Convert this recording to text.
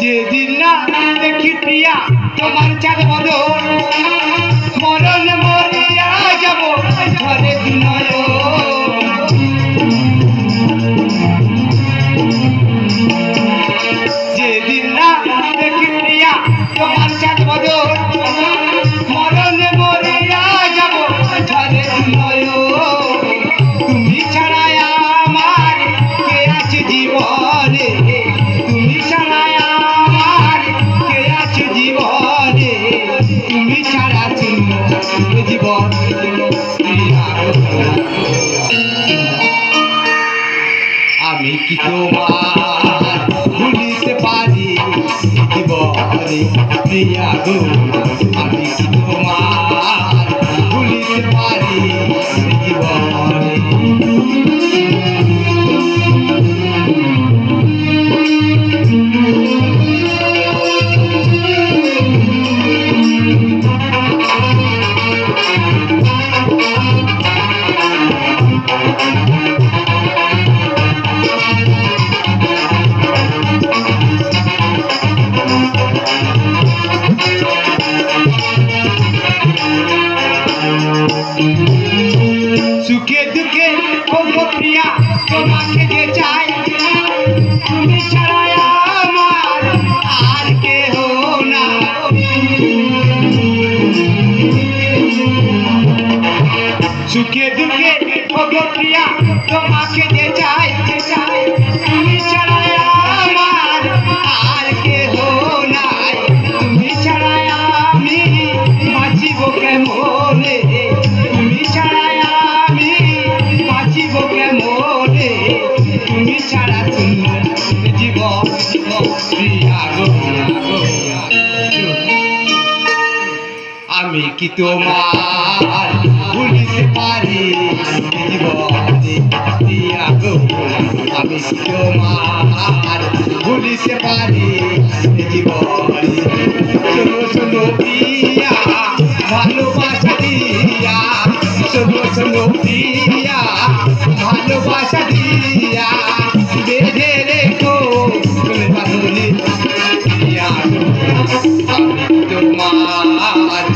যেদিন না দেখি প্রিয়া তোমার চাঁদ বদন, মরণ মরিয়া যাব ঘরে দুনয়। যেদিন না দেখি প্রিয়া তোমার চাঁদ বদন, মরণ মরিয়া যাব ঘরে দুনয়। তুমি ছাড়া আমার কে আছে জীবনে, তুমি ছাড়া আমার কে আছে জীবনে, তুমি ছাড়া ছিল জীবন। আমি কি তোমার ভুলিতে পারি জীবনে প্রিয়া গো, আমি কি তোমার ভুলিতে পারি জীবনে। সুখে দুঃখে ও প্রিয়া তোমাকে যে চাই, তুমি ছাড়া আমার আর কেহ না। সুখে দুঃখে ও প্রিয়া তোমাকে যে চাই, তুমি ছাড়া আমার আর কেহ নাই। তুমি ছাড়া আমি বাঁচিব কেমনে, তুমি ছাড়া আমি বাঁচিব কেমনে, তুমি ছাড়া জীবন প্রিয়া গো। আমি কি তোমার ভুলিতে পারি জীবনে প্রিয়া গো, আমি কি তোমার ভুলিতে পারি জীবনে। শোনো শোনো প্রিয়া ভালোবাসা দিয়া, শোনো শোনো প্রিয়া ভালোবাসা দিয়া, বেঁধে রেখো তুমি বাঁধনে প্রিয়া গো। আমি তোমার